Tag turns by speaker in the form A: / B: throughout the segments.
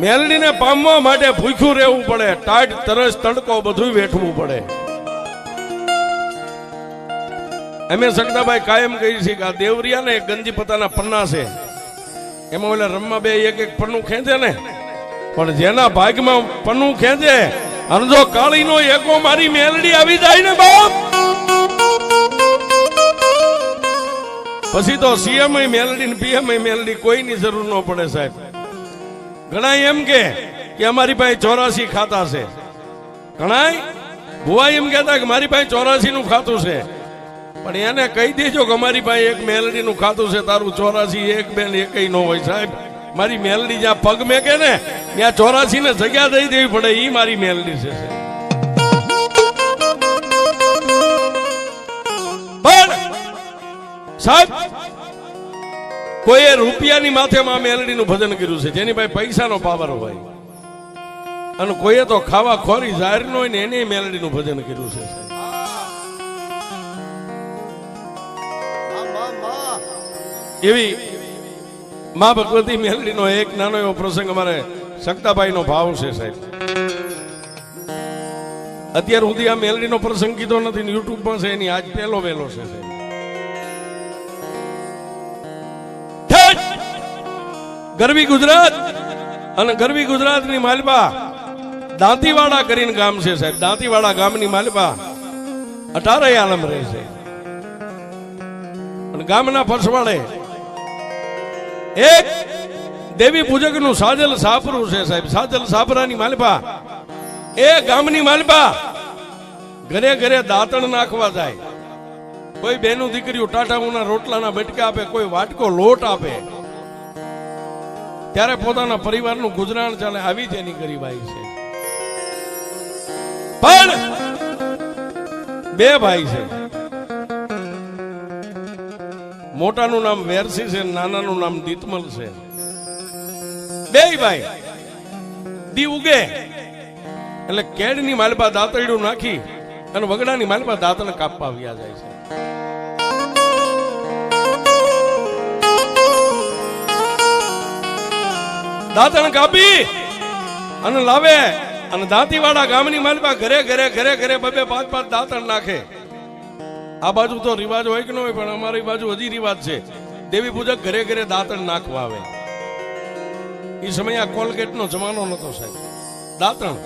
A: મેલડીને પામવા માટે ભૂખ્યું રહેવું પડે, ટાઢ તરસ તડકો બધું વેઠવું પડે. અમે સગદાભાઈ કાયમ કહી છે કે આ દેવરિયા ને એક ગંજી પતાના પન્ના છે, એમાં ઓલા રમવા બે એક એક પન્નું ખેંચે ને, પણ જેના ભાગમાં પન્નું ખેંચે અને જો કાળીનો એકો મારી મેલડી આવી જાય ને બાપ, પછી તો સીએમ મેલડી ને પીએમ મેલડી કોઈની જરૂર ન પડે સાહેબ. ઘણા એમ કે અમારી પાસે 84 ખાતા છે, ઘણા ભુવા એમ કહેતા કે મારી પાસે 84 નું ખાતું છે, પણ એને કહી દેજો કે અમારી પાસે એક મેલડી નું ખાતું છે, તારું 84 એક બેન એકય ન હોય સાહેબ. મારી મેલડી જ્યાં પગ મેકે ને ત્યાં 84 ને જગ્યા દઈ દેવી પડે, ઈ મારી મેલડી છે. પણ સાહેબ કોઈએ રૂપિયાની માથે માં મેલડી નું ભજન કર્યું છે, જેની પાસે પૈસાનો પાવર હોય, અને કોઈએ તો ખાવા ખોરી જાહેર નો હોય ને એને મેલડી નું ભજન કર્યું છે. એવી માં ભગવતી મેલડી નો એક નાનો એવો પ્રસંગ અમારે સક્તાભાઈ નો ભાવ છે સાહેબ. અત્યાર સુધી આ મેલડી નો પ્રસંગ કીધો નથી, યુટ્યુબ માં છે, એની આજ પહેલો વહેલો છે સાહેબ. ગરવી ગુજરાત અને ગરવી ગુજરાતની માલપા દાંતીવાડા કરીને ગામ છે સાહેબ. દાંતીવાડા ગામની માલપા 18 આલમ રહે છે, અને ગામના ફસવાડે એક દેવી પૂજક નું સાજલ સાપરું છે સાહેબ. સાજલ સાપરાની માલપા એ ગામની માલપા ઘરે ઘરે દાંતણ નાખવા જાય. કોઈ બેનું દીકરીઓ ટાટાઉના રોટલાના બટકા આપે, કોઈ વાટકો લોટ આપે, ત્યારે પોતાના પરિવારનું ગુજરાન ચાલે, આવી જ એની ગરીબાઈ છે. પણ બે ભાઈ છે, મોટાનું નામ વેરસી છે, નાનાનું નામ દીતમલ છે. બે ભાઈ દી ઉગે એટલે કેડની માલપા દાંતરડું નાખી અને વગડાની માલપા દાંતણ કાપવા આવ્યા જાય છે. દાંતણ કાપી અને લાવે, અને દાંતીવાડા ગામની માલપા ઘરે ઘરે ઘરે ઘરે 2-5 દાંતણ નાખે. આ બાજુ તો રિવાજ હોય કે ન હોય, પણ અમારી બાજુ હજી રિવાજ છે, દેવી પૂજક ઘરે ઘરે દાંતણ નાખવા આવે. એ સમયે આ કોલગેટ નો જમાનો નતો સાહેબ. દાંતણ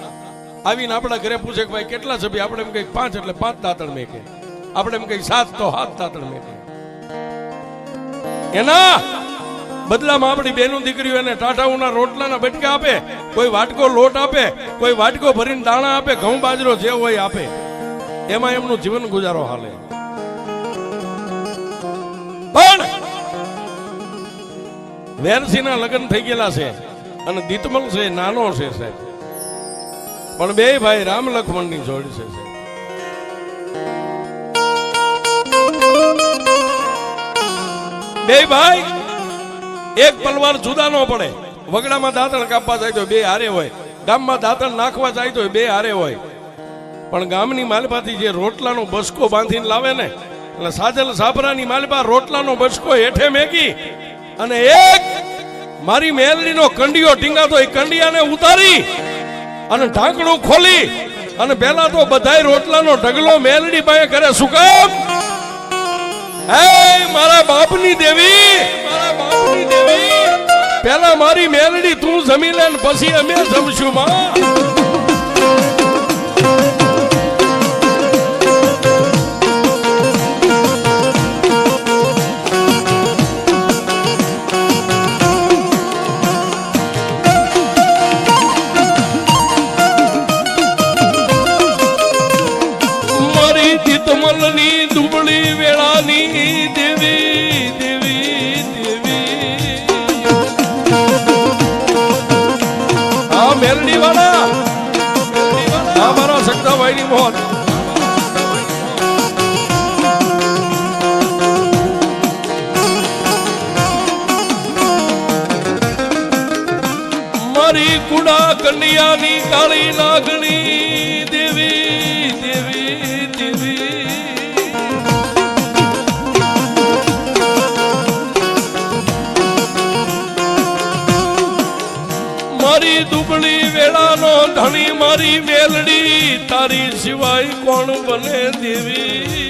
A: આવીને આપણા ઘરે પૂછે કે ભાઈ કેટલા સભ્ય, આપણે એમ કઈ 5 એટલે 5 દાંતણ મેકે, આપણે એમ કઈ 7 તો 7 દાંતણ મેકે. એના બદલામાં આપણી બેનું દીકરીઓ એને ટાટાઉના રોટલાના બટકા આપે, કોઈ વાટકો લોટ આપે, કોઈ વાટકો ભરીને દાણા આપે, ઘઉં બાજરો જે હોય આપે, એમાં એમનું જીવન ગુજારો હાલે. પણ વેરસીના લગ્ન થઈ ગયેલા છે, અને દીતમલ છે નાનો છે સાહેબ, પણ બે ભાઈ રામ લક્ષ્મણ ની જોડી છે સાહેબ. બે ભાઈ એક પલવાર જુદા ન પડે. વગડામાં દાંતણ કાપવા જાય તો બે હારે હોય, ગામમાં દાંતણ નાખવા જાય તો બે હારે હોય. પણ ગામની માલપાથી જે રોટલાનો બસકો બાંધીને લાવે ને, એટલે સાજલ સાપરાની માલપા રોટલાનો બસકો હેઠે મેકી અને એક મારી મેલડીનો કંડિયો ટીંગાતો એ કંડિયાને ઉતારી અને ઢાંકણું ખોલી અને પેલા તો બધાય રોટલાનો ઢગલો મેલડી પાસે કરે. શું કામ? હે મારા બાપની દેવી, મારા બાપની દેવી, પેલા મારી મેલડી તું જમી લે ને પછી અમે જમશું માં. મારી દીતમલની દુબળી વેળાની દેવી દેવી દેવી, આ મેલડી વાળા, આ મારા સક્તાભાઈ ની મોત. મારી કુડા કન્યાની કાળી નાગણી દેવી દેવી દેવી, મારી દુબળી વેળાનો ધણી મારી મેલડી તારી સિવાય કોણ બને દેવી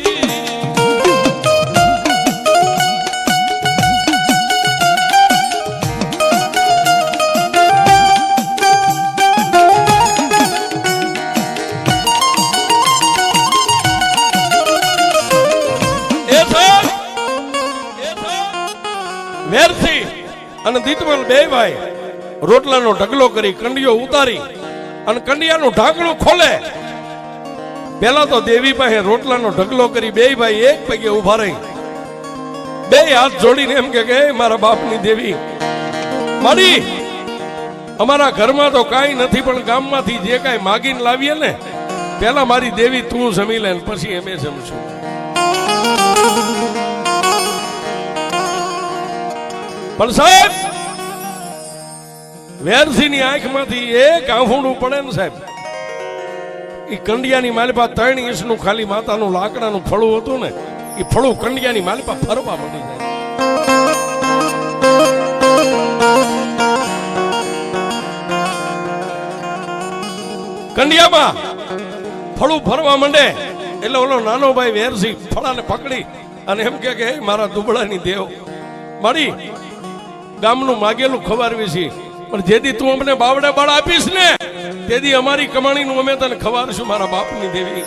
A: વેરથી અને દીતમલ બે ભાઈ રોટલાનો ઢગલો કરી કંડિયો ઉતારી અને કંડિયાનું ઢાંકણું ખોલે પેલા તો દેવી પાસે રોટલાનો ઢગલો કરી બે ભાઈ એક પગે ઉભા રહી બે હાથ જોડીને એમ કે મારા બાપની દેવી મારી અમારા ઘરમાં તો કાંઈ નથી પણ ગામમાંથી જે કાંઈ માગીને લાવીએ ને પેલા મારી દેવી તું જમી લે પછી અમે જમશું પણ સાહેબ વેરસીની આંખમાંથી એક આંફુડું પડે ને સાહેબ એ કંડિયાની માલિપા 3 ઇંચનું ખાલી માતાનું લાકડાનું ફળું હતું ને એ ફળું કંડિયાની માલિપા ફરવા મળી જાય કંડિયામાં ફળું ફરવા માંડે એટલે ઓલો નાનો ભાઈ વેરસી ફળાને પકડી અને એમ કે મારા દુબળાની દેવ મારી ગામનું માગેલું ખવારવી છે પણ જેથી તું અમને બાવડે બળ આપીશ ને તેથી અમારી કમાણીનું અમે તને ખવારશું મારા બાપની દેવી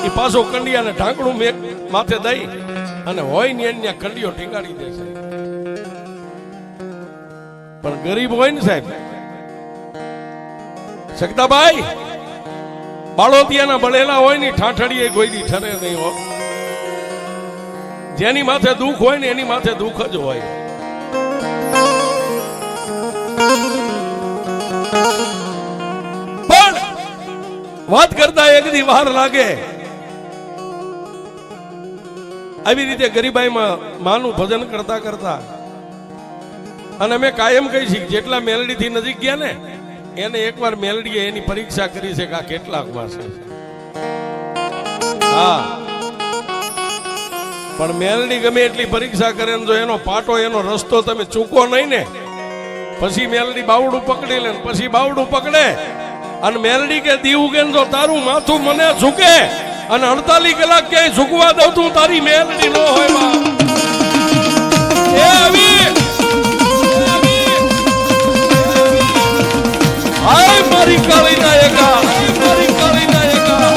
A: એ પાછો કંડિયાને ઢાંકણું માથે દઈ અને હોય ને એને કંડિયો ટીંગાડી દેશે પણ ગરીબ હોય ને સાહેબ સગતાભાઈ બાળોતિયાના બળેલા હોય ને ઠાઠડીએ કોઈ દી ઠરે નહીં હો જેની માથે દુઃખ હોય ને એની માથે દુઃખ જ હોય પણ વાત કરતા એક દી વાર લાગે આવી રીતે ગરીબાઈમાં માનું ભજન કરતા કરતા અને અમે કાયમ કહી છીએ જેટલા મેલડી થી નજીક ગયા ને એને એકવાર મેલડીએ એની પરીક્ષા કરી છે કે આ કેટલાક વાસે હા પણ મેલડી ગમે એટલી પરીક્ષા કરે ને જો એનો પાટો એનો રસ્તો તમે ચૂકો નહીં ને પછી મેલડી બાવડું પકડી લે પછી બાવડું પકડે અને મેલડી કે દીવું કે જો તારું માથું મને ઝૂકે અને 48 કલાક ક્યાંય ઝૂકવા દઉં તું તારી મેલડી ન હોય એ આવી હાય મારી કાળી નાયકા મારી કાળી નાયકા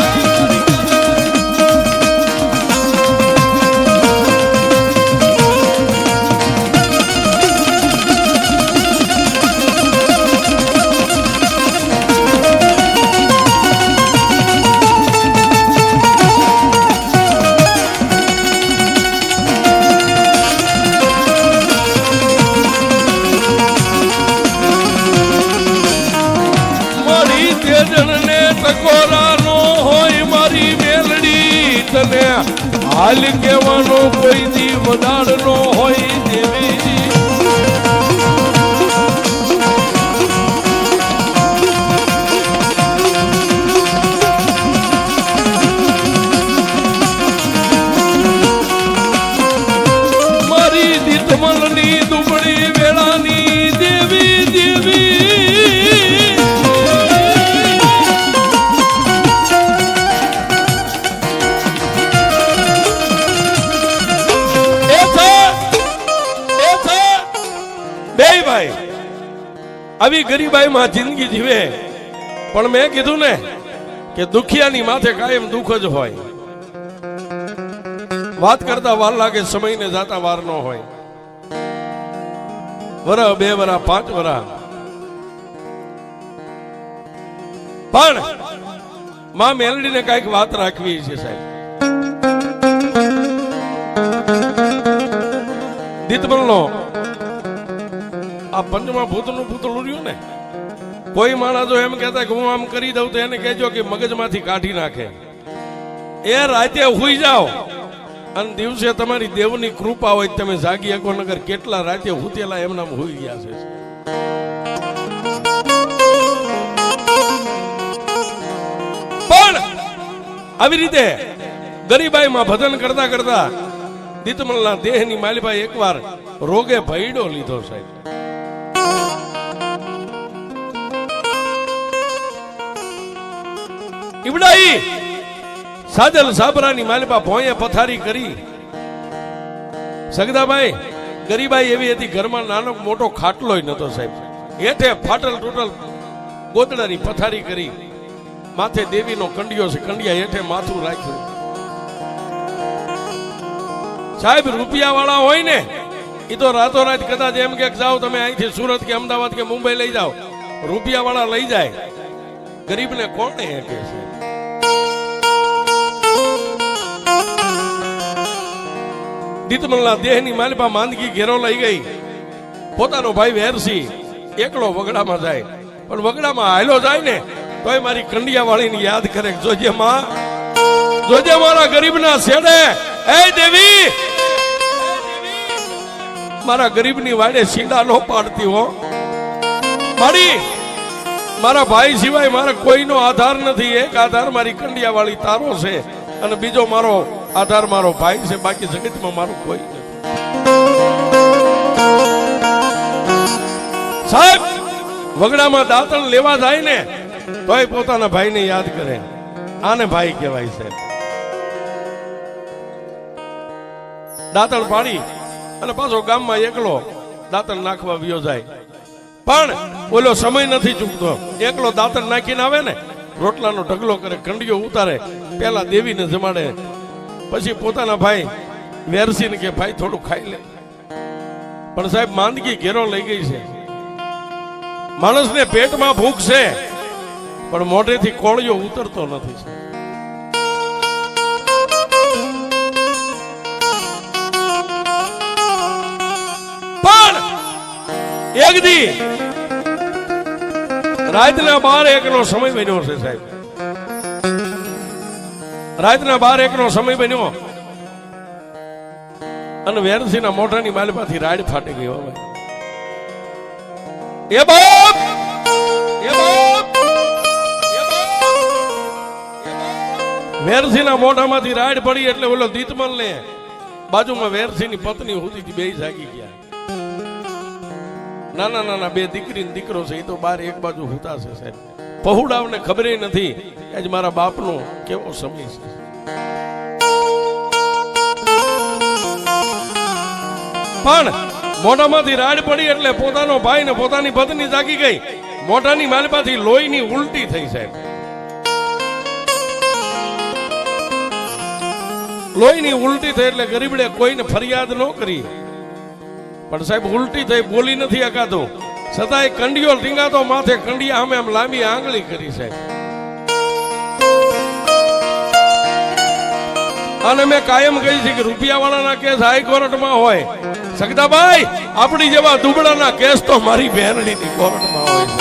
A: હાલ કેવાનો કોઈ દી વદાડ નો હોય દેવી મારી દીતમલની દુબળી વેળાની દેવી દેવી આવી ગરીબાઈમાં જિંદગી જીવે પણ મેં કીધું ને કે દુખિયાની માથે કાયમ દુઃખ જ હોય વાત કરતા વાર લાગે સમયને જાતા વાર ન હોય વરહ 2 વરહ 5 વરહ પણ માં મેલડીને કઈક વાત રાખવી છે સાહેબ દીતમલનો આ પંચમા ભૂતનું પૂતળું રહ્યું ને કોઈ માણસ જો એમ કહેતા કે હું આમ કરી દઉં તો એને કહેજો કે મગજમાંથી કાઢી નાખે એ રાતે હુઈ જાઓ અને દિવસે તમારી દેવની કૃપા હોય તમે જાગી શકો નગર કેટલા રાતે હુતેલા એમના હુઈ ગયા છે પણ આવી રીતે ગરીબાઈમાં ભજન કરતા કરતા દીતમલના દેહની માલિભાઈ એકવાર રોગે ભયડો લીધો સાહેબ. ઈબડાઈ સાજલ સાબરાની માલિપા ભોંયે પથારી કરી. સગદાભાઈ ગરીબાઈ એવી હતી, ઘરમાં નાનો મોટો ખાટલો નતો સાહેબ. હેઠે ફાટલ ટૂટલ ગોદડાની પથારી કરી, માથે દેવીનો કંડિયો છે, કંડિયા હેઠે માથું રાખ્યું. સાહેબ રૂપિયા વાળા હોય ને એ તો રાતોરાત કદાચ એમ કે જાઓ તમે અહીંથી સુરત કે અમદાવાદ કે મુંબઈ લઈ જાઓ, રૂપિયા વાળા લઈ જાય, ગરીબને કોણે કહે છે? દીતમલના દેહની માલિપા માંદગી ઘેરો લઈ ગઈ. પોતાનો ભાઈ વેરસી એકલો વગડામાં જાય, પણ વગડામાં હાયલો જાય ને તોય મારી કંડિયા વાળીને યાદ કરે, જોજે માં, જોજે મારા ગરીબના છેડે, એ દેવી મારા ગરીબની વાડે સીડા નો પાડતી હો મારી. મારા ભાઈ સિવાય મારા કોઈનો આધાર નથી. એક આધાર મારી કંડિયા વાળી તારો છે, અને બીજો મારો આધાર મારો ભાઈ છે, બાકી જગતમાં મારું કોઈ નથી. સાહેબ વગડામાં દાંતણ લેવા જાય ને તોય પોતાના ભાઈને યાદ કરે. આને ભાઈ કહેવાય છે. દાંતણ પાડી અને પાછો ગામમાં એકલો દાંતણ નાખવા વિયો જાય, પણ ઓલો સમય નથી ચૂકતો. એકલો દાંતણ નાખીને આવે ને રોટલાનો ઢગલો કરે, કંડિયો ઉતારે, પેલા દેવીને જમાડે, પછી પોતાના ભાઈ વેરસીને કે ભાઈ થોડું ખાઈ લે. પણ સાહેબ માંદગી ઘેરો લઈ ગઈ છે. માણસને પેટમાં ભૂખ છે, પણ મોઢેથી કોળિયો ઉતરતો નથી. પણ એક દી રાતના 12-1 નો સમય બન્યો છે સાહેબ. રાતના 12-1 નો સમય બન્યો અને વેરસીના મોઢાની માલિપાથી રાડ ફાટી ગઈ. એ બાપ, એ બાપ, વેરસીના મોઢામાંથી રાડ પડી એટલે ઓલો દીતમલ ને બાજુમાં વેરસીની પત્ની હોતી બે જાગી ગયા. નાના નાના 2 દીકરી ને દીકરો છે, એ તો બાર એક બાજુ હોતા છે સાહેબ. પહોડાવને ખબર નથી આજ મારા બાપનો કેવો સમય છે. પણ મોઢામાંથી રાડ પડી એટલે પોતાનો ભાઈ ને પોતાની પત્ની જાગી ગઈ. મોઢાની માલિપાથી લોહીની ઉલટી થઈ સાહેબ. લોહીની ઉલટી થઈ એટલે ગરીબડે કોઈને ફરિયાદ ન કરી, પણ સાહેબ ઉલટી થઈ, બોલી નથી અકાતું, છતાંય કંડિયો ટીંગાતો માથે કંડિયા સામે આમ લાંબી આંગળી કરી સાહેબ. અને મેં કાયમ કહી છે કે રૂપિયા વાળાના કેસ હાઈકોર્ટમાં હોય, સગદાભાઈ આપણી જેવા દુબળાના કેસ તો મારી બહેનડીની કોર્ટમાં હોય છે.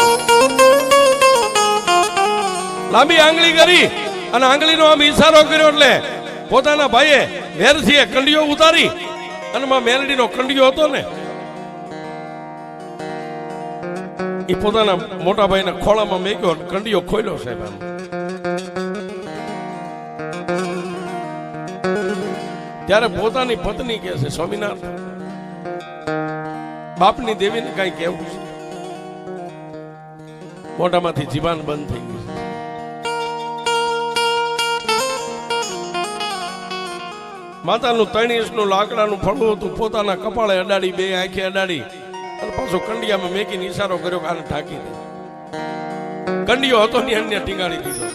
A: લાંબી આંગળી કરી અને આંગળીનો આમ ઈશારો કર્યો એટલે પોતાના ભાઈએ વેરસીએ કંડિયો ઉતારી અને માં મેલડીનો કંડિયો હતો ને એ પોતાના મોટા ભાઈના ખોળામાં મેક્યો, કંડિયો ખોલ્યો સાહેબ. આમ ત્યારે પોતાની પત્ની કહે છે, સ્વામિનારાયણ બાપની દેવીને કઈ કેવું છે? મોઢામાંથી જીવાન બંધ થઈ ગઈ. માતાનું 3 ઇંચનું લાકડાનું ફળું હતું, પોતાના કપાળે અડાડી, 2 આંખે અડાડી અને પાછો કંડિયામાં મેકીને ઈશારો કર્યો કે આને ઢાંકી દે. કંડિયો હતો ને અન્ય ટીંગાડી દીધો.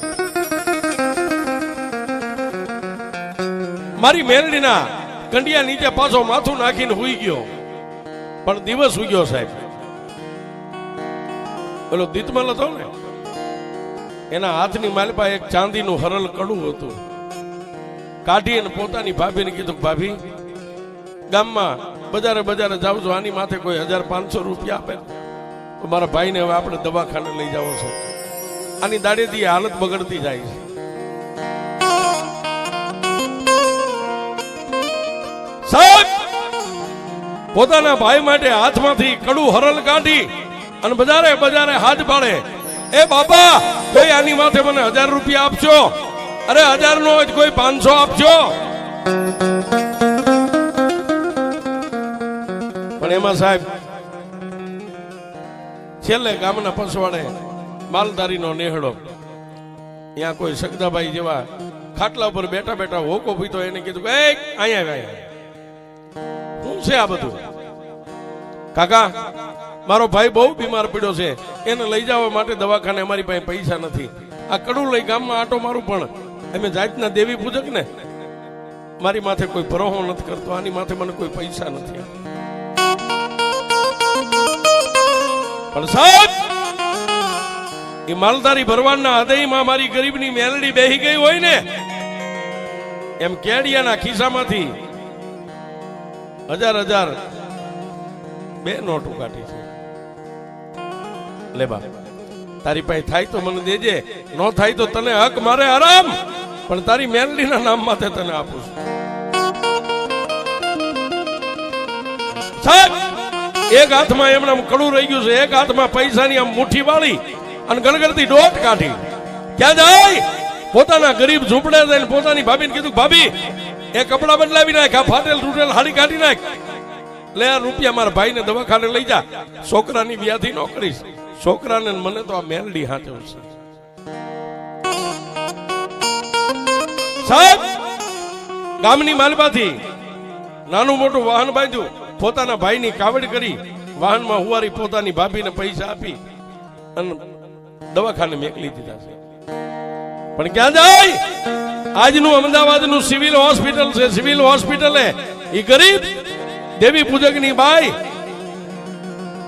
A: મારી મેલડીના કંડિયા નીચે પાછો માથું નાખીને હુઈ ગયો. પણ દિવસ ઉગ્યો સાહેબ. પેલો દીતમલ હતો ને એના હાથની માલિપા એક ચાંદીનું હરલ કડું હતું. કાઢી અને પોતાની ભાભીને કીધું, ભાભી ગામમાં બજારે જાવ છો, આની માથે કોઈ 1500 રૂપિયા આપે તો મારા ભાઈને હવે આપણે દવાખાને લઈ જાવ છે. આની દાડેથી હાલત બગડતી જાય છે. સાહેબ પોતાના ભાઈ માટે હાથમાંથી કડું હરલ કાઢી અને બજારે હાથ પાડે, એ બાપા કોઈ આની માથે મને 1000 રૂપિયા આપજો. અરે 1000 નો હોય કોઈ 500 આપજો. પણ એમાં સાહેબ છેલ્લે ગામના પસવાડે માલધારીનો નેહડો, ત્યાં કોઈ સગદાભાઈ જેવા ખાટલા ઉપર બેઠા બેઠા હોકો પીતો, એને કીધું કે અહીંયા શું છે આ બધું? કાકા મારો ભાઈ બહુ બીમાર પડ્યો છે, એને લઈ જવા માટે દવાખાને અમારી પાસે પૈસા નથી. આ કડું લઈ ગામમાં આટો મારું, પણ અમે જાતના દેવી પૂજક ને, મારી માથે કોઈ ભરોહો નથી કરતો, આની માથે મને કોઈ પૈસા નથી. પણ સાહેબ એ માલધારી ભરવાડના હૃદયમાં મારી ગરીબની મેલડી બેહી ગઈ હોય ને, એમ કેડિયાના ખિસ્સામાંથી હજાર હજાર બે નોટો કાઢી છે. લે બા, તારી પાસે થાય તો મને દેજે, ન થાય તો તને હક મારે આરામ, પણ તારી મેલડીના નામ માટે તને આપું છું. સાહેબ એક હાથમાં એમના કડું રહી ગયું છે, એક હાથમાં પૈસાની આમ મુઠ્ઠી વાળી અને ગણગણતી દોટ કાઢી. ક્યાં જાય? પોતાના ગરીબ ઝૂંપડે જઈને પોતાની ભાભીને કીધું, ભાભી એ કપડા બદલાવી નાખ, આ ફાટેલ તૂટેલ હાડી કાઢી નાખ, લે આ રૂપિયા મારા ભાઈને દવાખાને લઈ જા, છોકરાની વ્યાધિ ન કરીશ. છોકરાને મને તો આ મેલડી હાચવ છે. સાહેબ ગામની માલમાંથી નાનું મોટું વાહન બાંધ્યું, પોતાના ભાઈની કાવડ કરી, વાહનમાં હુવારી પોતાની ભાભીને પૈસા આપી અને દવાખાને મેકલી દીધા છે. પણ ક્યાં જાય? આજનું અમદાવાદનું સિવિલ હોસ્પિટલ છે. સિવિલ હોસ્પિટલે એ ગરીબ દેવી પૂજકની બાઈ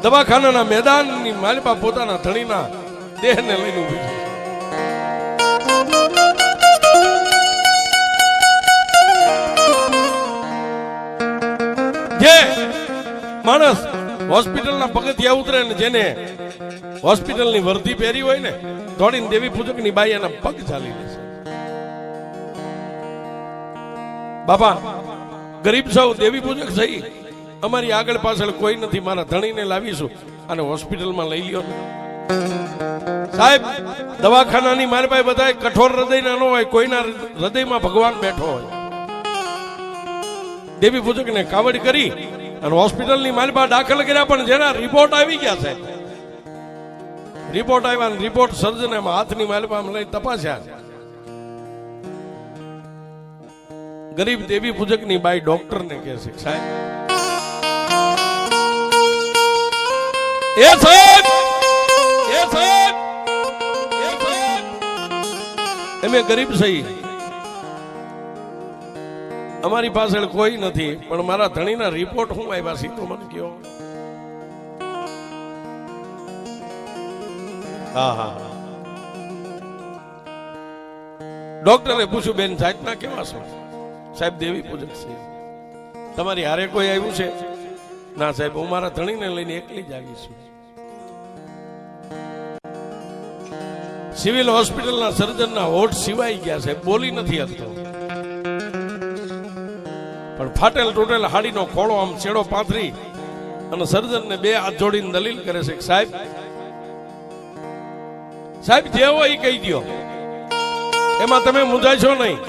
A: દવાખાનાના મેદાનની માલિપા પોતાના ધણીના દેહને લઈને ઉભી છે. જે માણસ હોસ્પિટલના પગથિયા ઉતરે ને, જેને હોસ્પિટલની વર્દી પહેરી હોય ને, દોડીને દેવી પૂજકની બાઈ એના પગ ચાલી લે છે. બાપા ગરીબ સૌ દેવી પૂજક થઈ, અમારી આગળ પાછળ કોઈ નથી, મારા ધણીને લાવીશું અને હોસ્પિટલમાં લઈ લ્યો. સાહેબ દવાખાનાની મારી પાસે બધા કઠોર હૃદયના ન હોય, કોઈના હૃદયમાં ભગવાન બેઠો હોય. દેવી પૂજકને કાવડ કરી અને હોસ્પિટલની મારી પાસે દાખલ કર્યા, પણ જેના રિપોર્ટ આવી ગયા છે, રિપોર્ટ આવ્યા, રિપોર્ટ સર્જન એમાં હાથની મારી પાસે લઈ તપાસ્યા. ગરીબ દેવી પૂજકની બાઈ ડોક્ટરને કહે છે, સાહેબ એ સાહેબ એ સાહેબ એ સાહેબ અમે ગરીબ સહી, અમારી પાછળ કોઈ નથી, પણ મારા ધણીના રિપોર્ટ હું આવ્યા સીધો મને કયો. હા હા ડોક્ટરે પૂછ્યું, બેન જાતના કેવા છો? સાહેબ દેવી પૂજક છે. તમારી હારે કોઈ આવ્યું છે? ના સાહેબ, હું મારા ધણીને લઈને એકલી જ આવી છું. સિવિલ હોસ્પિટલના સર્જનના હોઠ સિવાય ગયા છે, બોલી નથી શકતો. પણ ફાટેલ તૂટેલ હાડીનો ખોળો આમ છેડો પાથરી અને સર્જનને બે હાથ જોડીને દલીલ કરે છે, સાહેબ સાહેબ જે હોય એ કહી દો, એમાં તમે મૂંઝાશો નહીં.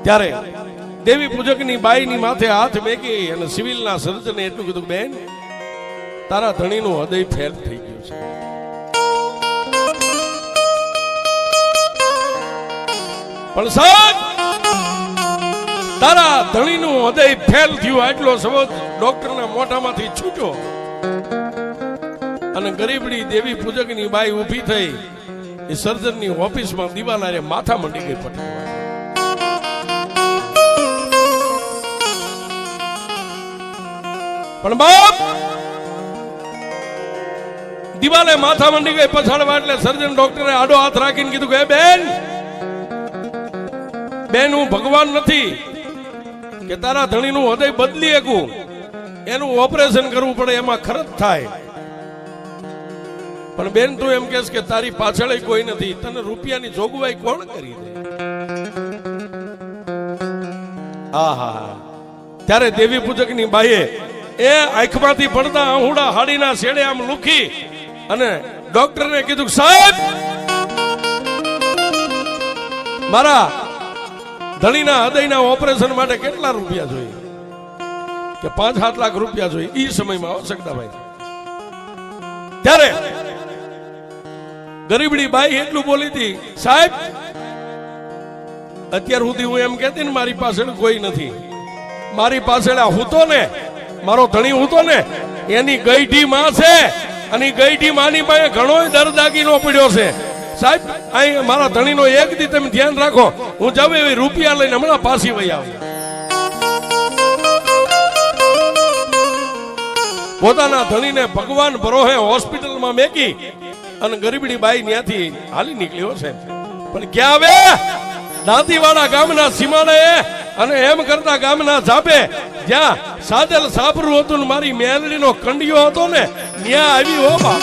A: ત્યારે દેવી પૂજકની બાઈની માથે હાથ મેકી અને સિવિલના સર્જને એટલું કીધું, બેન તારા ધણીનું હૃદય ફેલ થઈ ગયું છે. પણ સાહેબ તારા ધણીનું હૃદય ફેલ થયું આટલો શબ્દ ડોક્ટરના મોઢામાંથી છૂટ્યો અને ગરીબડી દેવી પૂજકની બાઈ ઊભી થઈ એ સર્જનની ઓફિસમાં દિવાલારે માથા મંડી ગઈ પડી. પણ બાપ દિવાલે માથા મંડી ગઈ પછાડવા એટલે સર્જન ડોક્ટરે આડો હાથ રાખીને કીધું કે બેન બેન હું ભગવાન નથી કે તારા ધણીનું હૃદય બદલી શકું, એનું ઓપરેશન કરવું પડે, એમાં ખર્ચ થાય. પણ બેન તું એમ કહેશ કે તારી પાછળ કોઈ નથી, તને રૂપિયાની જોગવાઈ કોણ કરી દે? આહા ત્યારે દેવી પૂજકની બાઈએ એ આંખમાંથી પડતા આહુડા હાડીના શેડે આમ લુખી અને ડોક્ટરને કીધું, સાહેબ મારા ધણીના હૃદયના ઓપરેશન માટે કેટલા રૂપિયા જોઈએ કે 5-7 લાખ રૂપિયા જોઈએ એ સમયમાં આવશ્યકતા ભાઈ. ત્યારે ગરીબડી બાઈ એટલું બોલી હતી, સાહેબ અત્યાર સુધી હું એમ કહેતી ને મારી પાછળ કોઈ નથી, મારી પાછળ હું તો ને મારો ધણી હું તો ને એની ગઈઢી માં છે, અને ગઈઢી માની પાસે ઘણો દરદાગીનો પડ્યો છે. સાહેબ અહીં મારા ધણીનો એક દી તમે ધ્યાન રાખો, હું જાવ એવી રૂપિયા લઈને હમણાં પાછી વહી આવું. પોતાના ધણીને ભગવાન ભરોહે હોસ્પિટલમાં મેકી અને ગરીબડી બાઈ ત્યાંથી હાલી નીકળ્યો છે. પણ ક્યાં આવે દાંતીવાડા ગામના સીમાડે અને એમ કરતા ગામના ઝાપે જ્યાં સાજલ સાબરું હતું ને મારી મેલડીનો કંડિયો હતો ને ત્યાં આવી હો બા.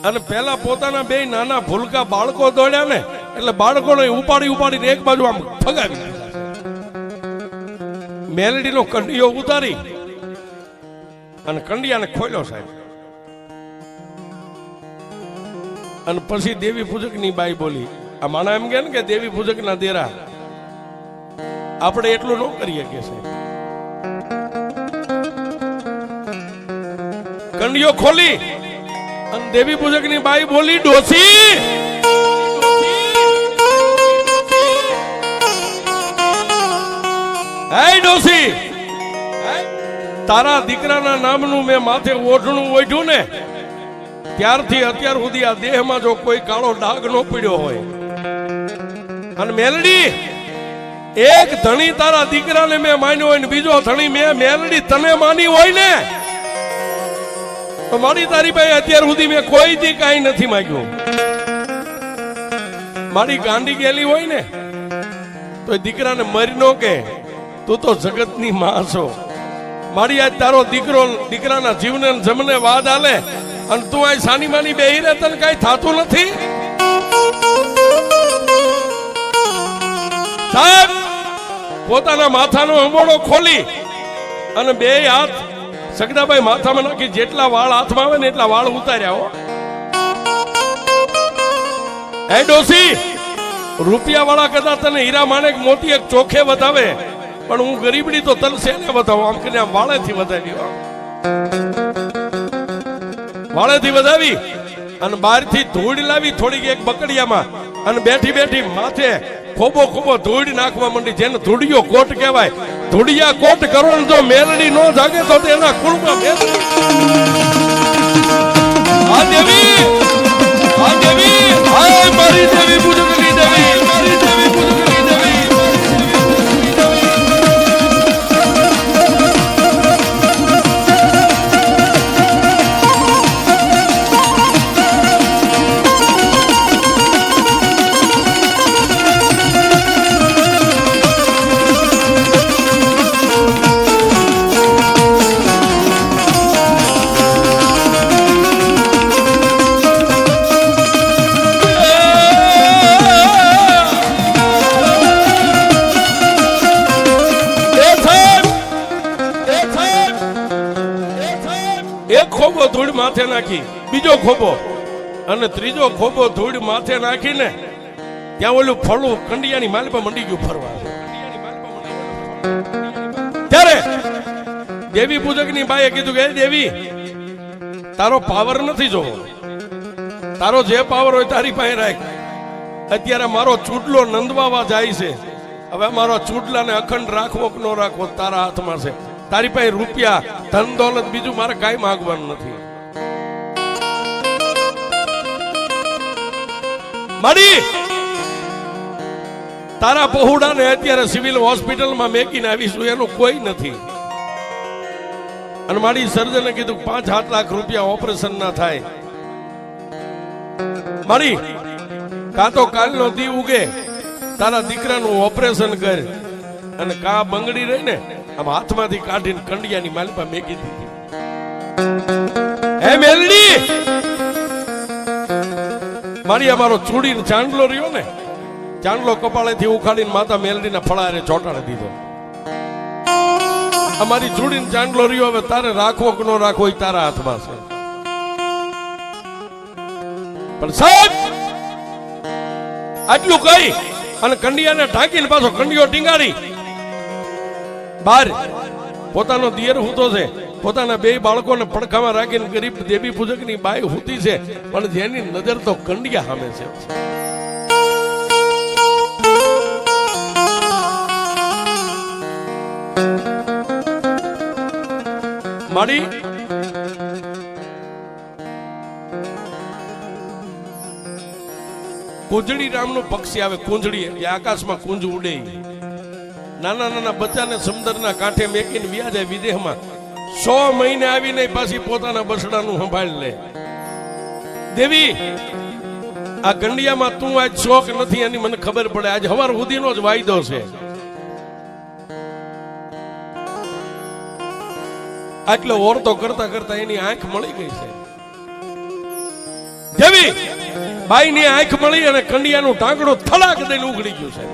A: અને પેલા પોતાના બે નાના ભૂલકા બાળકો દોડ્યા ને એટલે બાળકોને ઉપાડીને એક બાજુ આમ ફગાવી દીધા. મેલડીનો કંડિયો ઉતારી અને કંડિયાને ખોલ્યો સાહેબ. અને પછી દેવી પૂજકની બાઈ બોલી, આ માણા એમ કે ને કે દેવી પૂજકના દેરા આપણે એટલું ન કરીએ કે સાહેબ. કંડિયો ખોલી અને દેવી પૂજક ની બાઈ બોલી, ડોસી હે ડોસી, તારા દીકરાના નામનું મેં માથે ઓઢણું ઓઢ્યું ને ત્યારથી અત્યાર સુધી આ દેહમાં જો કોઈ કાળો ડાઘ ન પડ્યો હોય, અને મેલડી એક ધણી તારા દીકરાને મેં માન્યો હોય ને બીજો ધણી મેં મેલડી તને માની હોય ને તો મારી તારી પાસે અત્યાર સુધી મેં કોઈ દી કાંઈ નથી માંગ્યું. મારી ગાંડી ગયેલી હોય ને તો દીકરાને મરી નો કે તું તો જગતની માં છો. મારી આજ તારો દીકરો દીકરાના જીવને જમને વાદ આલે અને તું આ સાની માની બેહી રહે, તને કઈ થતું નથી. સાહેબ પોતાના માથાનો અંબોડો ખોલી અને બે હાથ સગડાભાઈ માથામાં નાખી જેટલા વાળ હાથમાં આવે ને એટલા વાળ ઉતાર્યા. હો હે ડોસી, રૂપિયા વાળા કદાચ તને હીરા માણેક મોતી એક ચોખે વધાવે, પણ હું ગરીબડી તો તને શેને વધાવું, આમ કરીને આમ વાળેથી વધાવી. વાળેથી વધાવી અને બહારથી ધૂળ લાવી થોડીક એક બકડિયામાં અને બેઠી બેઠી માથે ખોબો ધૂળ નાખવા માંડી, જેને ધૂળિયો કોટ કહેવાય. ધૂળિયા કોટ કરો ને જો મેલડી નો જાગે તો એના કુળમાં આ દેવી હાય મારી દેવી પૂજકની દેવી, મારી દેવી પૂજકની દેવી. ખોબો ધૂળ માથે નાખી, બીજો ખોબો અને ત્રીજો ખોબો ધૂળ માથે નાખીને ત્યાં ઓલું ફળું કંડિયાની માલપા મંડી ગયું ફરવા. ત્યારે દેવી પૂજકની બાઈએ કીધું કે દેવી તારો પાવર નથી જોવો, તારો જે પાવર હોય તારી પાસે રાખ. અત્યારે મારો ચૂડલો નંદવાવા જાય છે, હવે મારો ચૂડલાને અખંડ રાખવો કે ન રાખવો તારા હાથમાં છે. તારી પાસે રૂપિયા ધન દોલત બીજું મારે કાંઈ માંગવાનું નથી. મારી તારા પહોળાને અત્યારે સિવિલ હોસ્પિટલમાં મેકીને આવીશું એનું કોઈ નથી. અને મારી સર્જને કીધું 5-7 લાખ રૂપિયા ઓપરેશન ના થાય. મારી કાં તો કાલનો દી ઉગે તારા દીકરાનું ઓપરેશન કર અને કા બંગડી રહી ને આમ હાથમાંથી કાઢીને કંડિયાની માલિપા મેકી દીધી. હે મેલડી, મારી અમારો ચૂડીને ચાંદલો રહ્યો ને, ચાંદલો કપાળેથી ઉખાડીને માતા મેલડીના ફળારે ચોટાડી દીધો. અમારી ચૂડીને ચાંદલો રહ્યો, હવે તારે રાખવો કે ન રાખવો એ તારા હાથમાં છે. પણ સાહેબ આટલું કહી અને કંડિયાને ઢાંકીને પાછો કંડિયો ટીંગાડી બાર પોતાનો દિયર હૂતો છે, પોતાના બે બાળકોને પડખામાં રાખીને ગરીબ દેવી પૂજકની બાઈ હૂતી છે, પણ જેની નજર તો કંડિયા સામે છે. મારી કુંજળી નામનું પક્ષી આવે, કુંજળી એટલે આકાશમાં કુંજ ઉડે. નાના નાના બચ્ચાને સમુદ્રના કાંઠે મેકીને વ્યા જાય વિદેહમાં. 100 મહિને આવીને પાછી પોતાના બસડાનું સંભાળી લે. દેવી, આ કંડિયામાં તું આજ શોખ નથી એની મને ખબર પડે. આજ હવાર સુધીનો જ વાયદો છે. આટલો ઓરતો કરતા કરતા એની આંખ મળી ગઈ છે. દેવી, બાઈની આંખ મળી અને કંડિયાનું ટાંકડું થડાક દઈને ઉઘડી ગયું છે.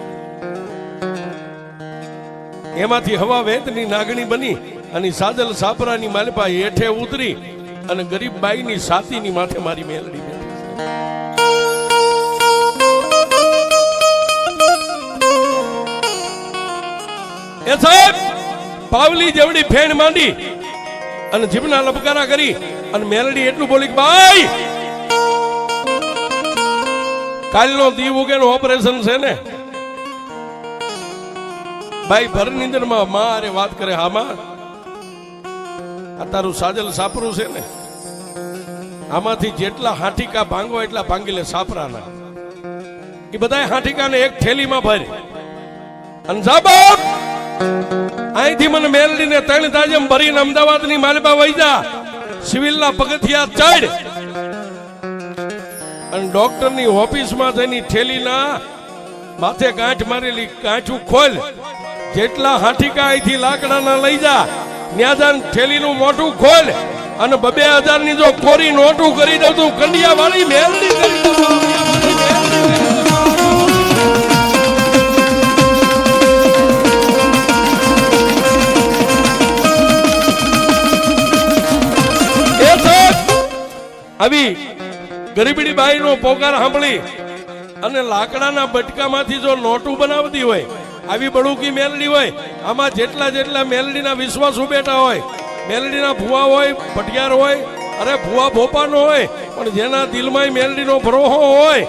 A: એમાંથી હવા વેદની નાગણી બની અને સાજલ સાપરાની માલપા હેઠે ઉતરી અને ગરીબ બાઈની છાતીની માથે મારી મેલડી બેઠી છે. એ સાહેબ પાવલી જેવડી ફેણ માંડી અને જીભના લબકારા કરી અને મેલડી એટલું બોલી કે બાઈ, કાલનો દીવ ઉગેનું ઓપરેશન છે ને. ભાઈ ભર નિંદરમાં મારે વાત કરે, હામાં આ તારું સાજલ સાપરું છે ને, આમાંથી જેટલા હાંઠીકા ભાંગો એટલા ભાંગી લે સાપરાના. એ બધા હાંઠીકાને એક થેલીમાં ભરે અને સાબાબ અહીંથી મને મેલડીને 3 તાજમ ભરીને અમદાવાદની માલપા વહી જા. સિવિલના પગથિયા ચડ અને ડોક્ટરની ઓફિસમાં જઈને થેલીના માથે ગાંઠ મારેલી ગાંઠું ખોલ. જેટલા હાંઠીકા અહીંથી લાકડાના લઈ જા, ન્યાજાન થેલીનું મોઢું ખોલ અને 2000 ની જો કોરી નોટું કરી દઉં તું કંડિયા વાળી મેલડી કરી દઉં. આવી ગરીબડી બાઈનો પોકાર સાંભળી અને લાકડાના બટકામાંથી જો નોટું બનાવતી હોય, આવી બળુકી મેલડી હોય, આમાં જેટલા જેટલા મેલડીના વિશ્વાસુ બેઠા હોય, મેલડીના ભુવા હોય, પટિયાર હોય, અરે ભુવા ભોપાનો હોય, પણ જેના દિલમાં મેલડીનો ભરોહો હોય,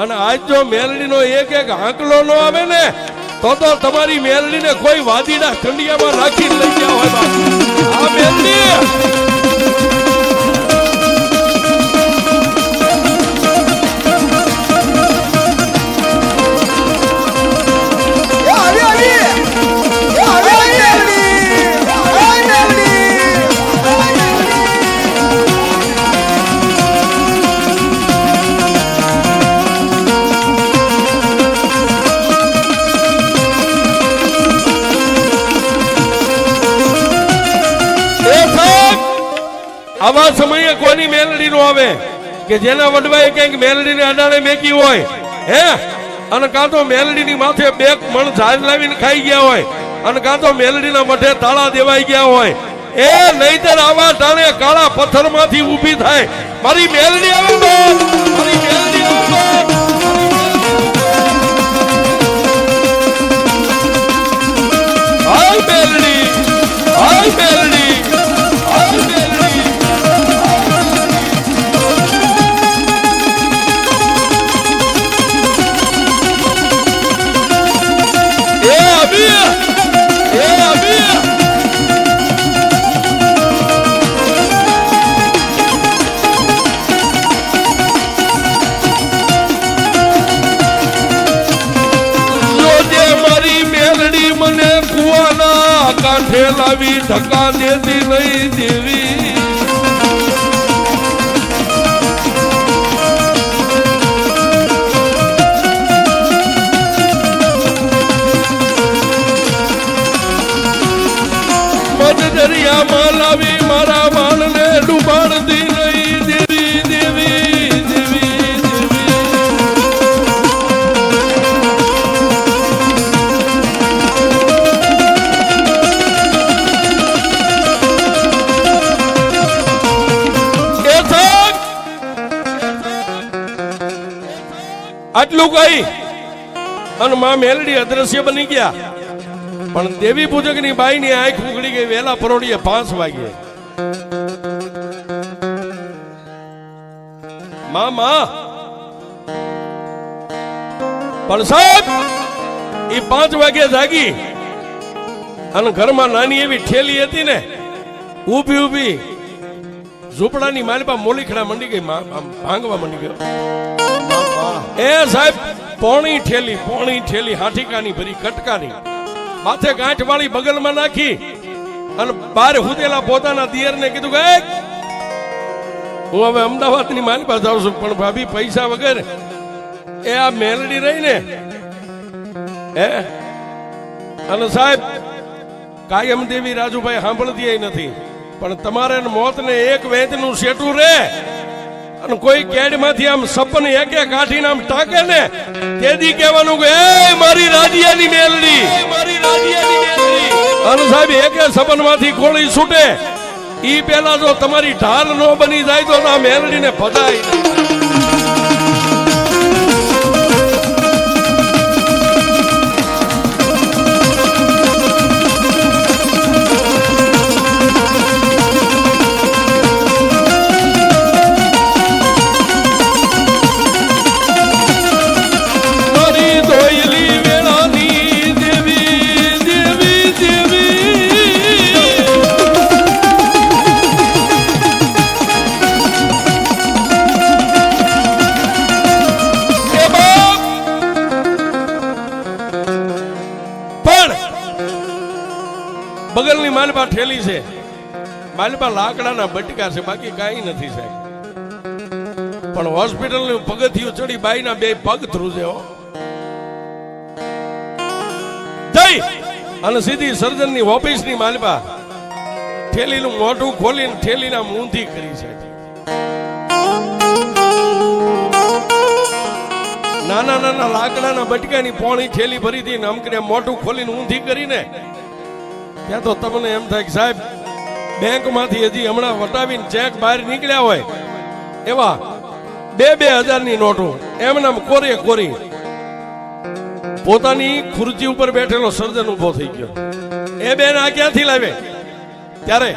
A: અને આજ જો મેલડીનો એક એક આંકલો ન આવે ને તો તમારી મેલડીને કોઈ વાદીના કંડિયામાં રાખીને લઈ ગયા હોય. આ મેલડી આવા સમયે કોની મેલડી નો આવે કે જેના વડવાએ ક્યાંક મેલડીને અડાડે મેકી હોય, હે, અને કાં તો મેલડીની માથે 2 મણ ઝાડ લાવીને ખાઈ ગયા હોય, અને કાં તો મેલડીના મઠે તાળા દેવાઈ ગયા હોય. એ નહીતર આવા ટાણે કાળા પથ્થરમાંથી ઊભી થાય. મારી મેલડી આવે, મારી મેલડી આવે. હાય મેલડી, હાય મેલડી, હાય મેલડી. કાંઠે લાવી ધક્કા દેતી નહીં દેવી. દરિયામાં લાવી મારા બાણને ડૂબાડતી નહીં દેવી દેવી દેવી આટલું કઈ અને માં મેલડી અદ્રશ્ય બની ગયા. પણ દેવી પૂજક ની બાઈ ની આંખ ઉઘડી ગઈ વેલા પરોડીએ 5 વાગે. માં પણ સાહેબ એ 5 વાગે જાગી અને ઘરમાં નાની એવી ઠેલી હતી ને ઊભી ઊભી ઝૂંપડાની માલપા મોલીખડા મંડી ગઈ, ભાંગવા મંડી ગયો. એ સાહેબ પોણી ઠેલી હાઠીકાની ભરી કટકાની માથે ગાંઠ વાળી બગલમાં નાખી અને બાર હુદેલા પોતાના દિયરને કીધું કે હું હવે અમદાવાદની માલપા જાઉં છું, પણ ભાભી પૈસા વગર એ આ મેલડી રહી ને અને સાહેબ કાયમ દેવી રાજુભાઈ સાંભળતી નથી, પણ તમારે મોત ને એક વેચનું શેટું રે અને કોઈ કેડમાંથી આમ સપન એક કાઠીને આમ ટાકે ને તેદી કહેવાનું કે એ મારી રાજીયાની મેલડી, મારી રાજીયાની મેલડી. અને સાહેબ એક સપનમાંથી ગોળી છૂટે ઈ પેલા જો તમારી ઢાલ નો બની જાય તો આ મેલડીને ભગાય. બગલની માલપા ઠેલી છે, માલપા લાકડાના બટકા છે, બાકી કાંઈ નથી સાહેબ. પણ હોસ્પિટલનું પગથિયું ચડી બાઈના 2 પગ ધ્રુજે હો. જઈ અને સીધી સર્જનની ઓફિસની માલપા ઠેલીનું મોઢું ખોલીને ઠેલીના ઊંધી કરી છે. નાના નાના લાકડાના બટકાની પોણી ઠેલી ભરી હતી ને અમકને મોઢું ખોલીને ઊંધી કરીને ત્યાં તો તમને એમ થાય કે સાહેબ બેંકમાંથી હજી હમણાં વટાવીને ચેક બહાર નીકળ્યા હોય એવા 2,000 ની નોટો એમનામ કોરે કોરી. પોતાની ખુરચી ઉપર બેઠેલો સર્જન ઉભો થઈ ગયો. એ બેન આ ક્યાંથી લાવે? ત્યારે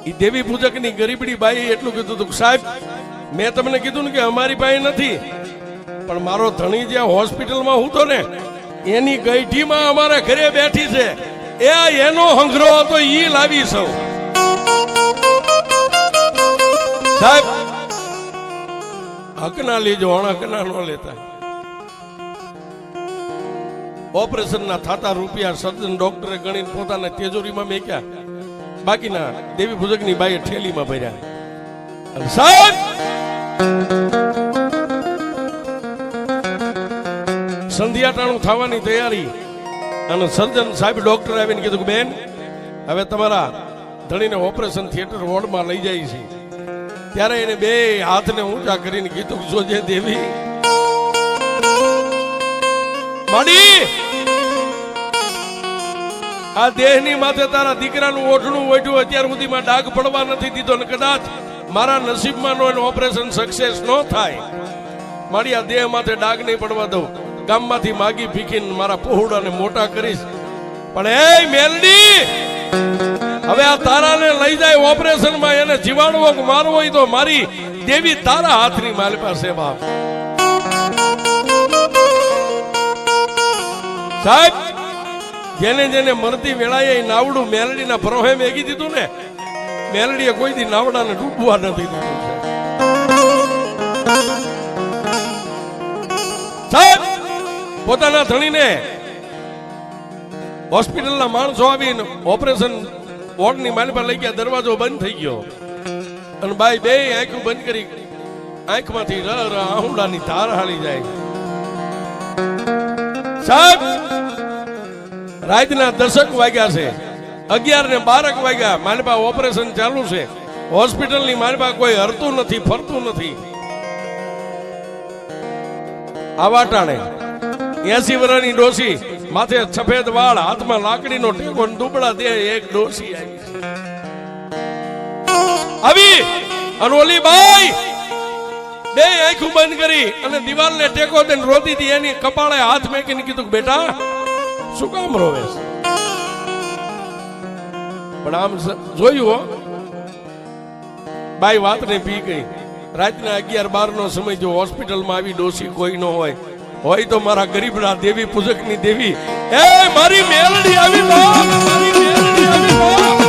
A: એ દેવી પૂજકની ગરીબડી બાઈ એટલું કીધું હતું, સાહેબ મેં તમને કીધું ને કે અમારી પાસે નથી, પણ મારો ધણી જ્યાં હોસ્પિટલમાં હતો ને એની ગઈઠીમાં અમારા ઘરે બેઠી છે, એનો હંગરો હતો ઈ લાવી સૌ. સાહેબ હકના લીજો અણહકના નો લેતા. ઓપરેશન ના થતા રૂપિયા સર્જન ડોક્ટરે ગણીને પોતાના તિજોરીમાં મેક્યા, બાકીના દેવી પૂજકની બાઈએ ઠેલીમાં ભર્યા. સાહેબ સંધ્યાટાણું થવાની તૈયારી અને સર્જન સાહેબ ડોક્ટર આવીને કીધું કે બેન હવે તમારા ધણીને ઓપરેશન થિયેટર વોર્ડમાં લઈ જાય છે. ત્યારે એને 2 હાથને ઊંચા કરીને કીધું કે જોજે દેવી માડી, આ દેહની માથે તારા દીકરાનું ઓઠણું ઓઢ્યું અત્યાર સુધીમાં ડાઘ પડવા નથી દીધો ને કદાચ મારા નસીબમાં નો ઓપરેશન સક્સેસ ન થાય મારી આ દેહ માથે ડાઘ નહીં પડવા દઉં. ગામમાંથી માગી ભીખીને મારા પહોળાને મોટા કરીશ, પણ એ મેલડી હવે આ તારાને લઈ જાય ઓપરેશનમાં, એને જીવાડવો કે મારવો હોય તો મારી દેવી તારા હાથની મારી પાસે. બાપ સાહેબ જેને જેને મરતી વેળાએ નાવડું મેલડીના પરોહે મેગી દીધું ને, મેલડીએ કોઈ દી નાવડાને ડૂબવા નથી દીધું. સાહેબ પોતાના ધણીને હોસ્પિટલના માણસો આવીને ઓપરેશન વોર્ડની માલપા લઈ ગયા, દરવાજો બંધ થઈ ગયો અને બાઈ 2 આંખો બંધ કરી આંખમાંથી આહુડાની ધાર હાલી જાય. સાહેબ રાતના 10 વાગ્યા છે 11:12 વાગ્યા મારી પાસે ઓપરેશન ચાલુ છે, હોસ્પિટલની મારી પાસે કોઈ હરતું નથી, ફરતું નથી. આવા ટાણે 80 વર્ષની ડોસી, માથે સફેદ વાળ, હાથમાં લાકડીનો ટેકો, દુબળા દેહ એક ડોસી આવી. અને ઓલી બાઈ બે આંખો બંધ કરી અને દિવાલને ટેકો દઈને રોતી હતી. એની કપાળે હાથ મેકીને કીધું, બેટા શું કામ રોવે છે? પણ આમ જોયું, બાઈ વાત ને પી ગઈ. રાતના 11-12 નો સમય, જો હોસ્પિટલમાં આવી ડોસી કોઈ ન હોય તો મારા ગરીબડા દેવી પૂજકની દેવી, એ મારી મેલડી આવી, બાપ મારી મેલડી આવી, બાપ.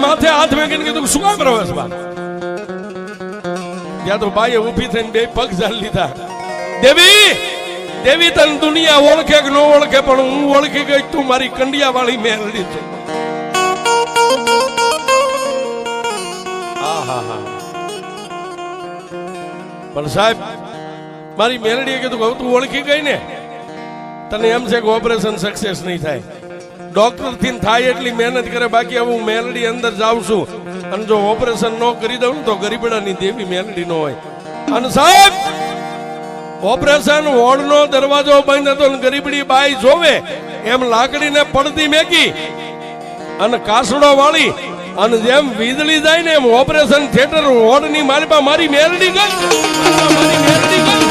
A: માથે હાથ મેકીને કીધું, શું કામ રહો છો? ત્યાં તો બાઈએ ઊભી થઈને બે પગ ઝાલી લીધા. દેવી દેવી તને દુનિયા ઓળખે કે ન ઓળખે, પણ હું ઓળખી ગઈ, તું મારી કંડિયા વાળી મેલડી છું. પણ સાહેબ મારી મેલડીએ કીધું, હવે તું ઓળખી ગઈ ને, તને એમ છે કે ઓપરેશન સક્સેસ નહીં થાય. ડોક્ટર થી થાય એટલી મહેનત કરે, બાકી હવે હું મેલડી અંદર જાઉં છું, અને જો ઓપરેશન ન કરી દઉં તો ગરીબડાની દેવી મેલડી નો હોય. અને સાહેબ ઓપરેશન વોર્ડ નો દરવાજો બંધ હતો, ગરીબડી બાઈ જોવે એમ લાકડીને પડતી મેકી અને કાસડો વાળી, અને જેમ વીજળી જાય ને એમ ઓપરેશન થિયેટર વોર્ડ ની માલપા મારી મેલડી ગઈ, મારી મેલડી ગઈ.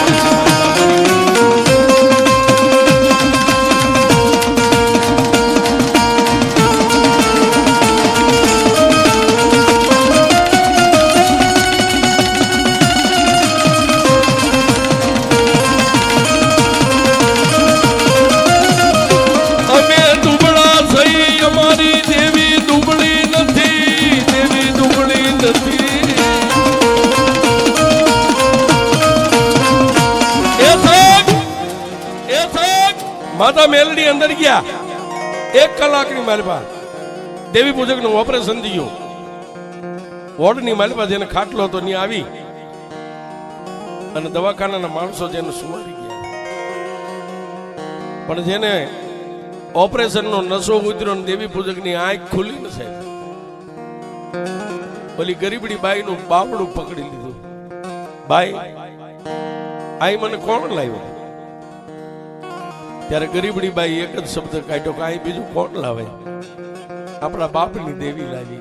A: માતા મેલડી અંદર ગયા, 1 કલાકની માલપા દેવી પૂજક નું ઓપરેશન થયું. વોર્ડ ની માલપા જેને ખાટલો હતો ની આવી, અને દવાખાનાના માણસો જેને સુવારી ગયા. પણ જેને ઓપરેશન નો નશો ઉતર્યો ને દેવી પૂજક ની આંખ ખુલી ન સાહેબ, ઓલી ગરીબડી બાઈ નું બાવડું પકડી લીધું. બાઈ આઈ મને કોણ લાવ્યો? ત્યારે ગરીબડી બાઈ એક જ શબ્દ કાઢ્યો, કે અહીં બીજું કોણ લાવે? આપણા બાપની દેવી લાવી.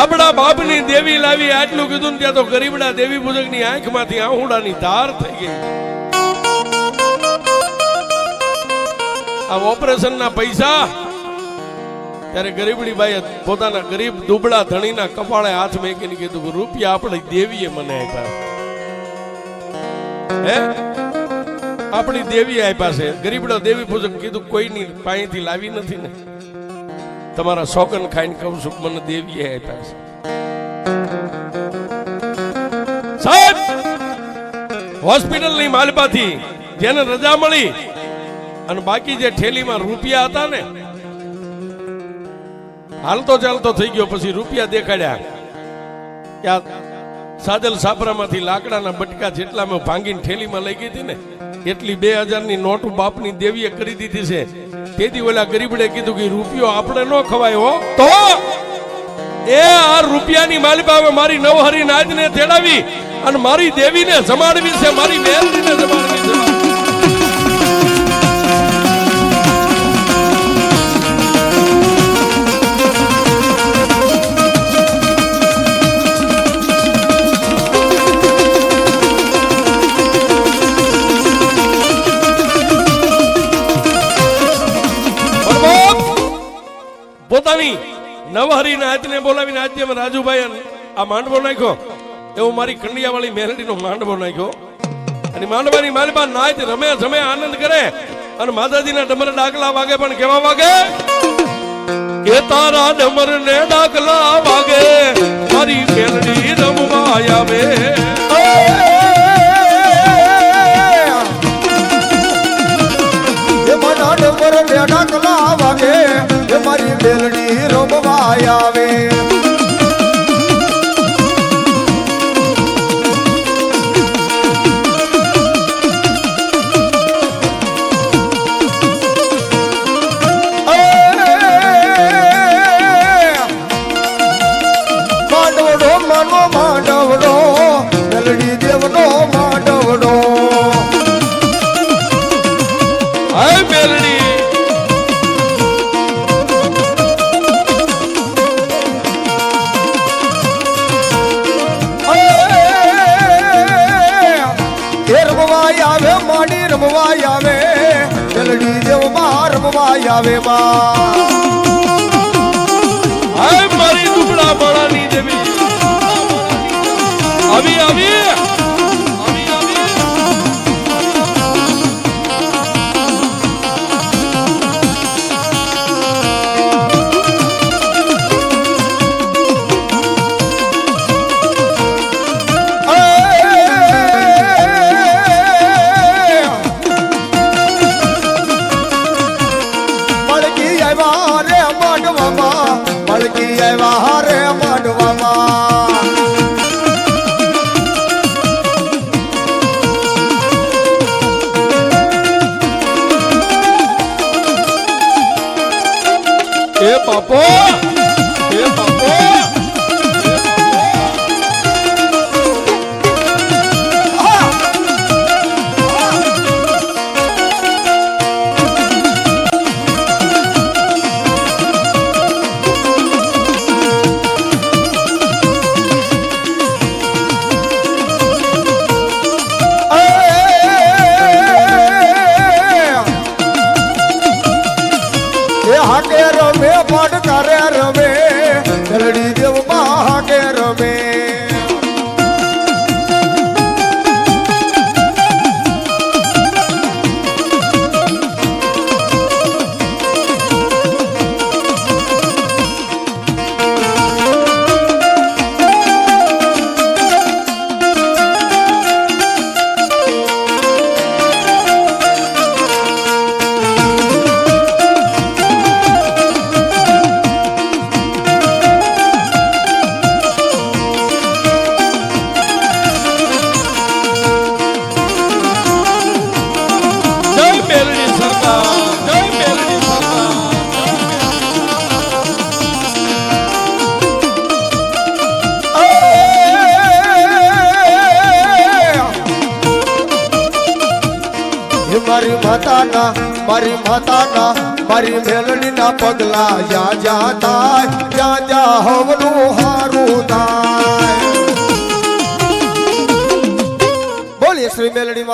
A: આપણા બાપની દેવી લાવી આટલું કીધું ને ત્યાં તો ગરીબડા દેવી પૂજકની આંખમાંથી આહુડાની ધાર થઈ ગઈ. આ ઓપરેશન ના પૈસા ત્યારે ગરીબડી બાઈએ પોતાના ગરીબ દુબળા ધણીના કપાળે હાથ મેકીને કીધું કે રૂપિયા આપણી દેવીએ મને આપ્યા. હે આપણી દેવી આપ્યા છે. ગરીબડા દેવી પૂજક કીધું કોઈની પાસેથી લાવી નથી ને, તમારા સોગન ખાઈને કહું છું મને દેવીએ આપ્યા છે. સાહેબ હોસ્પિટલની માલપાથી જેને રજા મળી અને બાકી જે ઠેલીમાં રૂપિયા હતા ને, હાલતો ચાલતો થઈ ગયો. પછી રૂપિયા દેખાડ્યા, ત્યાં સાજલ સાપરામાંથી લાકડાના બટકા જેટલા મેં ભાંગીને ઠેલીમાં લઈ ગઈ હતી ને, એટલી 2000 ની નોટ બાપની દેવીએ કરી દીધી છે. તેથી ઓલા ગરીબડે કીધું કે રૂપિયો આપણે ન ખવાય હો, તો એ આ રૂપિયાની માલિકા મારી નવહરી નાજને તેડાવી અને મારી દેવીને જમાડવી છે, મારી મેલડીને જમાડવી છે. પોતાની નવહરી નાચને બોલાવીને આજે રાજુભાઈ આ માંડવો નાખ્યો, એવો મારી કંડિયા વાળી મેલડીનો માંડવો નાખ્યો. અને માંડવાની માલબા નાચ રમે જમે આનંદ કરે અને માતાજીના ડમર ડાકલા વાગે, પણ કેવા વાગે? એ તારા ડમર ને ડાકલા વાગે મારી મેલડી રમવા આવે
B: એ મારા ડમર ને ડાકલા વાગે એ મારી મેલડી રમવા આવે રમવા આવે મેલડી દેવ માં રમવા આવે
A: હાય મારી દુબળા બાળાની દેવી આવી આવી
B: રે માંડવામાં
A: એ બાપો એ બાપો
B: હાકે રમે પાટ કરે રમે મેલડી દેવ માં હાકે રમે મારી માતાના મારી મેલડી ના પગલા જ્યાં જ્યાં થાય જ્યાં જ્યાં હવનું હારું થાય બોલીએ શ્રી મેલડી